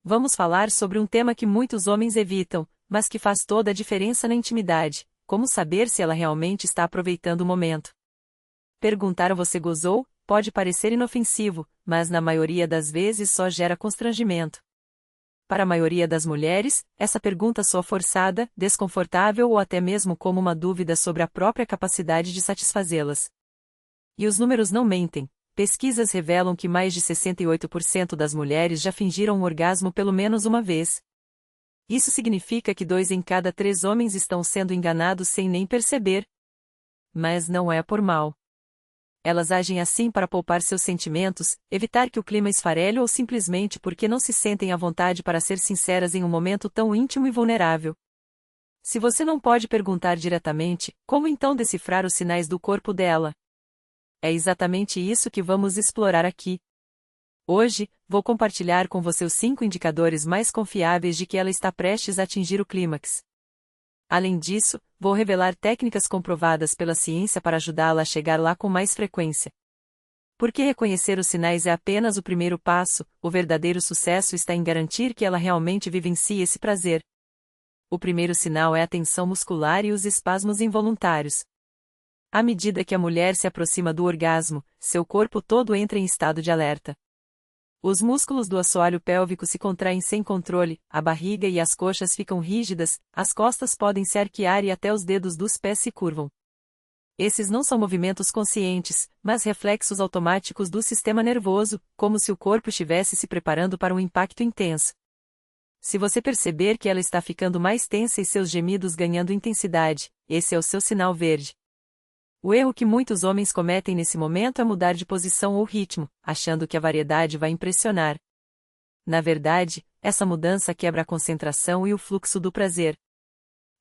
Vamos falar sobre um tema que muitos homens evitam, mas que faz toda a diferença na intimidade: como saber se ela realmente está aproveitando o momento. Perguntar "você gozou?" pode parecer inofensivo, mas na maioria das vezes só gera constrangimento. Para a maioria das mulheres, essa pergunta soa forçada, desconfortável ou até mesmo como uma dúvida sobre a própria capacidade de satisfazê-las. E os números não mentem. Pesquisas revelam que mais de 68% das mulheres já fingiram um orgasmo pelo menos uma vez. Isso significa que 2 em cada 3 homens estão sendo enganados sem nem perceber. Mas não é por mal. Elas agem assim para poupar seus sentimentos, evitar que o clima esfarele ou simplesmente porque não se sentem à vontade para ser sinceras em um momento tão íntimo e vulnerável. Se você não pode perguntar diretamente, como então decifrar os sinais do corpo dela? É exatamente isso que vamos explorar aqui. Hoje, vou compartilhar com você os 5 indicadores mais confiáveis de que ela está prestes a atingir o clímax. Além disso, vou revelar técnicas comprovadas pela ciência para ajudá-la a chegar lá com mais frequência. Porque reconhecer os sinais é apenas o primeiro passo, o verdadeiro sucesso está em garantir que ela realmente vivencie esse prazer. O primeiro sinal é a tensão muscular e os espasmos involuntários. À medida que a mulher se aproxima do orgasmo, seu corpo todo entra em estado de alerta. Os músculos do assoalho pélvico se contraem sem controle, a barriga e as coxas ficam rígidas, as costas podem se arquear e até os dedos dos pés se curvam. Esses não são movimentos conscientes, mas reflexos automáticos do sistema nervoso, como se o corpo estivesse se preparando para um impacto intenso. Se você perceber que ela está ficando mais tensa e seus gemidos ganhando intensidade, esse é o seu sinal verde. O erro que muitos homens cometem nesse momento é mudar de posição ou ritmo, achando que a variedade vai impressionar. Na verdade, essa mudança quebra a concentração e o fluxo do prazer.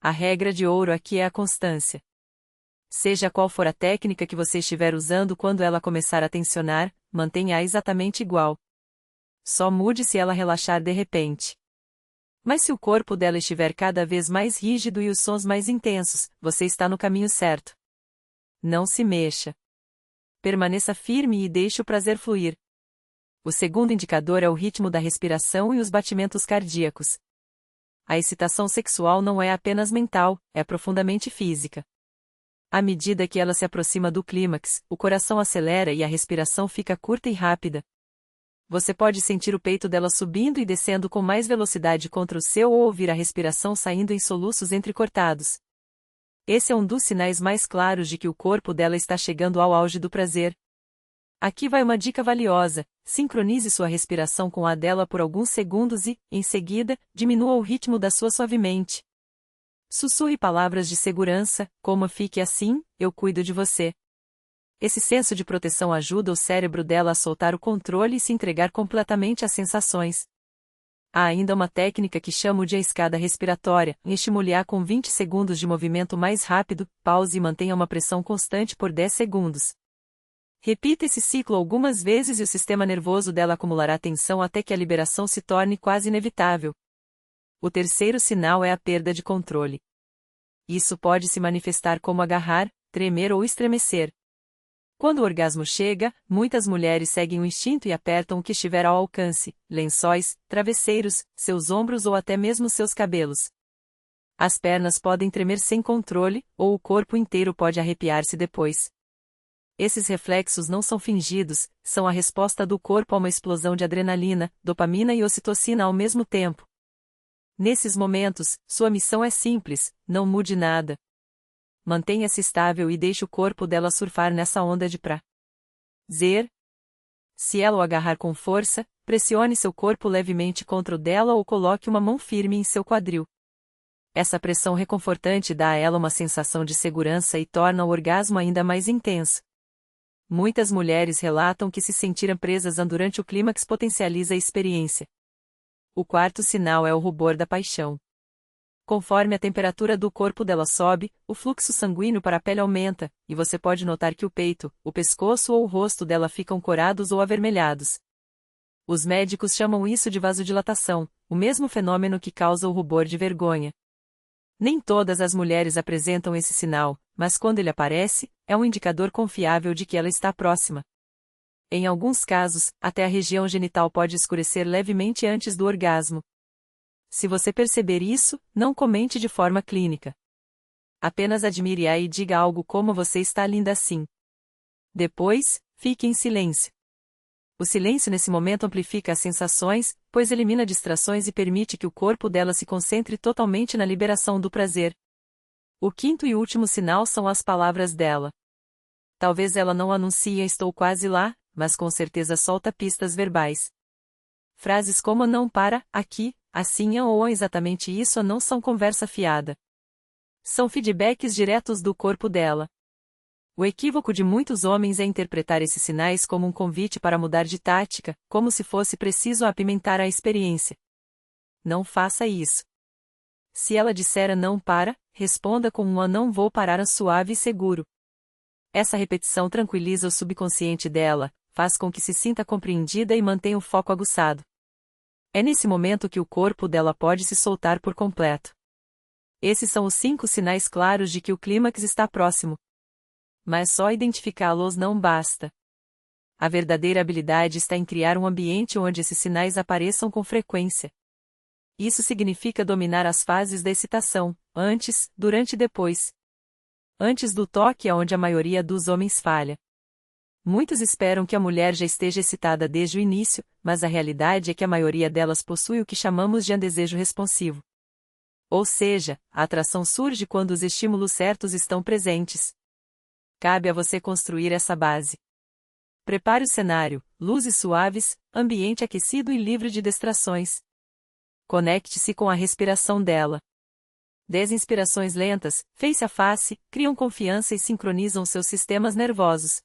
A regra de ouro aqui é a constância. Seja qual for a técnica que você estiver usando quando ela começar a tensionar, mantenha-a exatamente igual. Só mude se ela relaxar de repente. Mas se o corpo dela estiver cada vez mais rígido e os sons mais intensos, você está no caminho certo. Não se mexa. Permaneça firme e deixe o prazer fluir. O segundo indicador é o ritmo da respiração e os batimentos cardíacos. A excitação sexual não é apenas mental, é profundamente física. À medida que ela se aproxima do clímax, o coração acelera e a respiração fica curta e rápida. Você pode sentir o peito dela subindo e descendo com mais velocidade contra o seu ou ouvir a respiração saindo em soluços entrecortados. Esse é um dos sinais mais claros de que o corpo dela está chegando ao auge do prazer. Aqui vai uma dica valiosa: sincronize sua respiração com a dela por alguns segundos e, em seguida, diminua o ritmo da sua suavemente. Sussurre palavras de segurança, como "fique assim, eu cuido de você". Esse senso de proteção ajuda o cérebro dela a soltar o controle e se entregar completamente às sensações. Há ainda uma técnica que chamo de a escada respiratória: estimular com 20 segundos de movimento mais rápido, pause e mantenha uma pressão constante por 10 segundos. Repita esse ciclo algumas vezes e o sistema nervoso dela acumulará tensão até que a liberação se torne quase inevitável. O terceiro sinal é a perda de controle. Isso pode se manifestar como agarrar, tremer ou estremecer. Quando o orgasmo chega, muitas mulheres seguem o instinto e apertam o que estiver ao alcance: lençóis, travesseiros, seus ombros ou até mesmo seus cabelos. As pernas podem tremer sem controle, ou o corpo inteiro pode arrepiar-se depois. Esses reflexos não são fingidos, são a resposta do corpo a uma explosão de adrenalina, dopamina e ocitocina ao mesmo tempo. Nesses momentos, sua missão é simples: não mude nada. Mantenha-se estável e deixe o corpo dela surfar nessa onda de prazer. Se ela o agarrar com força, pressione seu corpo levemente contra o dela ou coloque uma mão firme em seu quadril. Essa pressão reconfortante dá a ela uma sensação de segurança e torna o orgasmo ainda mais intenso. Muitas mulheres relatam que se sentiram presas durante o clímax potencializa a experiência. O quarto sinal é o rubor da paixão. Conforme a temperatura do corpo dela sobe, o fluxo sanguíneo para a pele aumenta, e você pode notar que o peito, o pescoço ou o rosto dela ficam corados ou avermelhados. Os médicos chamam isso de vasodilatação, o mesmo fenômeno que causa o rubor de vergonha. Nem todas as mulheres apresentam esse sinal, mas quando ele aparece, é um indicador confiável de que ela está próxima. Em alguns casos, até a região genital pode escurecer levemente antes do orgasmo. Se você perceber isso, não comente de forma clínica. Apenas admire-a e diga algo como você está linda assim. Depois, fique em silêncio. O silêncio nesse momento amplifica as sensações, pois elimina distrações e permite que o corpo dela se concentre totalmente na liberação do prazer. O quinto e último sinal são as palavras dela. Talvez ela não anuncie "estou quase lá", mas com certeza solta pistas verbais. Frases como "não para", "aqui", "assim" ou "exatamente isso" não são conversa fiada. São feedbacks diretos do corpo dela. O equívoco de muitos homens é interpretar esses sinais como um convite para mudar de tática, como se fosse preciso apimentar a experiência. Não faça isso. Se ela disser "não para", responda com um "não vou parar" suave e seguro. Essa repetição tranquiliza o subconsciente dela, faz com que se sinta compreendida e mantenha o foco aguçado. É nesse momento que o corpo dela pode se soltar por completo. Esses são os 5 sinais claros de que o clímax está próximo. Mas só identificá-los não basta. A verdadeira habilidade está em criar um ambiente onde esses sinais apareçam com frequência. Isso significa dominar as fases da excitação, antes, durante e depois. Antes do toque é onde a maioria dos homens falha. Muitos esperam que a mulher já esteja excitada desde o início, mas a realidade é que a maioria delas possui o que chamamos de desejo responsivo. Ou seja, a atração surge quando os estímulos certos estão presentes. Cabe a você construir essa base. Prepare o cenário: luzes suaves, ambiente aquecido e livre de distrações. Conecte-se com a respiração dela. 10 inspirações lentas, face a face, criam confiança e sincronizam seus sistemas nervosos.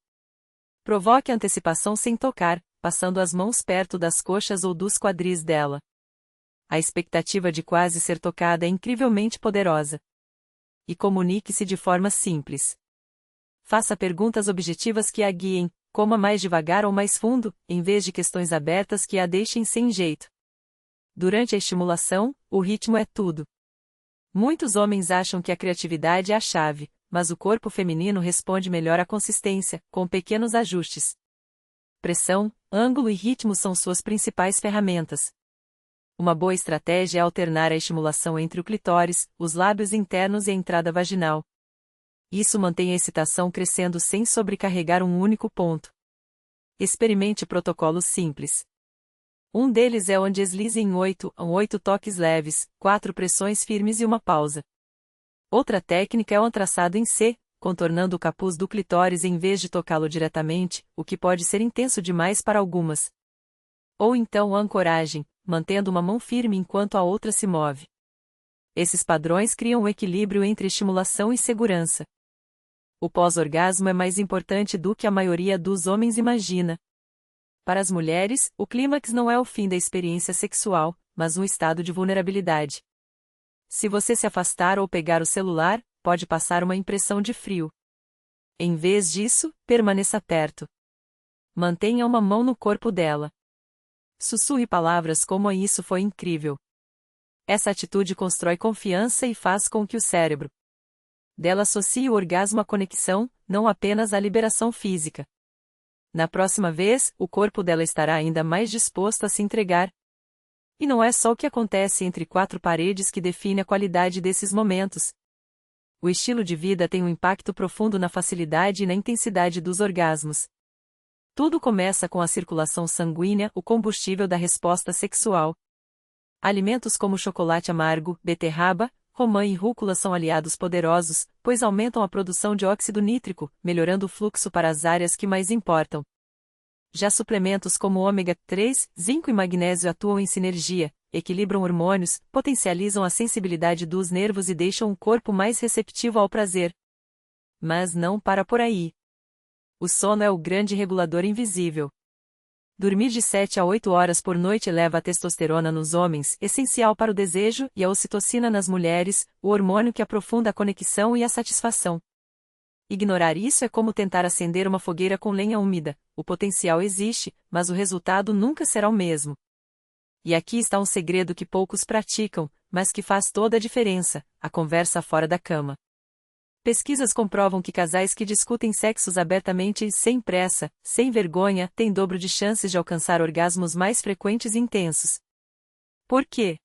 Provoque a antecipação sem tocar, passando as mãos perto das coxas ou dos quadris dela. A expectativa de quase ser tocada é incrivelmente poderosa. E comunique-se de forma simples. Faça perguntas objetivas que a guiem, coma mais devagar ou mais fundo, em vez de questões abertas que a deixem sem jeito. Durante a estimulação, o ritmo é tudo. Muitos homens acham que a criatividade é a chave, mas o corpo feminino responde melhor à consistência, com pequenos ajustes. Pressão, ângulo e ritmo são suas principais ferramentas. Uma boa estratégia é alternar a estimulação entre o clitóris, os lábios internos e a entrada vaginal. Isso mantém a excitação crescendo sem sobrecarregar um único ponto. Experimente protocolos simples. Um deles é o deslize em 8 toques leves, 4 pressões firmes e uma pausa. Outra técnica é o traçado em C, contornando o capuz do clitóris em vez de tocá-lo diretamente, o que pode ser intenso demais para algumas. Ou então a ancoragem, mantendo uma mão firme enquanto a outra se move. Esses padrões criam um equilíbrio entre estimulação e segurança. O pós-orgasmo é mais importante do que a maioria dos homens imagina. Para as mulheres, o clímax não é o fim da experiência sexual, mas um estado de vulnerabilidade. Se você se afastar ou pegar o celular, pode passar uma impressão de frio. Em vez disso, permaneça perto. Mantenha uma mão no corpo dela. Sussurre palavras como "isso foi incrível". Essa atitude constrói confiança e faz com que o cérebro dela associe o orgasmo à conexão, não apenas à liberação física. Na próxima vez, o corpo dela estará ainda mais disposto a se entregar. E não é só o que acontece entre 4 paredes que define a qualidade desses momentos. O estilo de vida tem um impacto profundo na facilidade e na intensidade dos orgasmos. Tudo começa com a circulação sanguínea, o combustível da resposta sexual. Alimentos como chocolate amargo, beterraba, romã e rúcula são aliados poderosos, pois aumentam a produção de óxido nítrico, melhorando o fluxo para as áreas que mais importam. Já suplementos como ômega 3, zinco e magnésio atuam em sinergia, equilibram hormônios, potencializam a sensibilidade dos nervos e deixam o corpo mais receptivo ao prazer. Mas não para por aí. O sono é o grande regulador invisível. Dormir de 7 a 8 horas por noite eleva a testosterona nos homens, essencial para o desejo, e a ocitocina nas mulheres, o hormônio que aprofunda a conexão e a satisfação. Ignorar isso é como tentar acender uma fogueira com lenha úmida. O potencial existe, mas o resultado nunca será o mesmo. E aqui está um segredo que poucos praticam, mas que faz toda a diferença: a conversa fora da cama. Pesquisas comprovam que casais que discutem sexos abertamente e sem pressa, sem vergonha, têm dobro de chances de alcançar orgasmos mais frequentes e intensos. Por quê?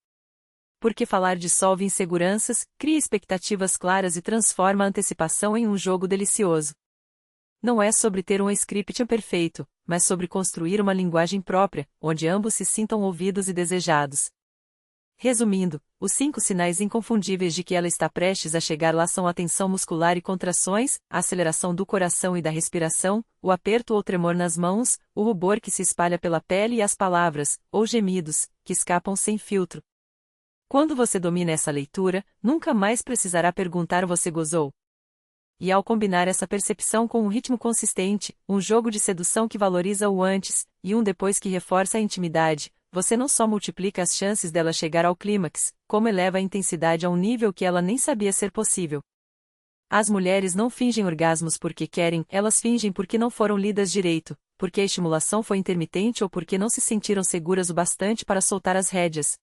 Porque falar dissolve inseguranças, cria expectativas claras e transforma a antecipação em um jogo delicioso. Não é sobre ter um script perfeito, mas sobre construir uma linguagem própria, onde ambos se sintam ouvidos e desejados. Resumindo, os 5 sinais inconfundíveis de que ela está prestes a chegar lá são a tensão muscular e contrações, a aceleração do coração e da respiração, o aperto ou tremor nas mãos, o rubor que se espalha pela pele e as palavras, ou gemidos, que escapam sem filtro. Quando você domina essa leitura, nunca mais precisará perguntar "você gozou?". E ao combinar essa percepção com um ritmo consistente, um jogo de sedução que valoriza o antes, e um depois que reforça a intimidade, você não só multiplica as chances dela chegar ao clímax, como eleva a intensidade a um nível que ela nem sabia ser possível. As mulheres não fingem orgasmos porque querem, elas fingem porque não foram lidas direito, porque a estimulação foi intermitente ou porque não se sentiram seguras o bastante para soltar as rédeas.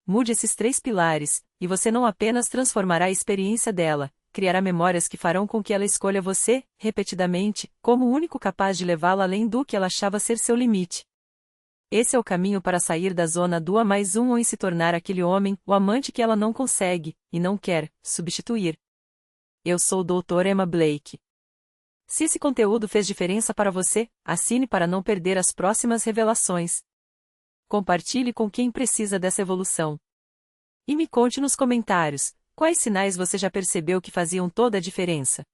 Mude esses 3 pilares, e você não apenas transformará a experiência dela, criará memórias que farão com que ela escolha você, repetidamente, como o único capaz de levá-la além do que ela achava ser seu limite. Esse é o caminho para sair da zona do A+1 ou em se tornar aquele homem, o amante que ela não consegue, e não quer, substituir. Eu sou o Dr. Emma Blake. Se esse conteúdo fez diferença para você, assine para não perder as próximas revelações. Compartilhe com quem precisa dessa evolução. E me conte nos comentários, quais sinais você já percebeu que faziam toda a diferença?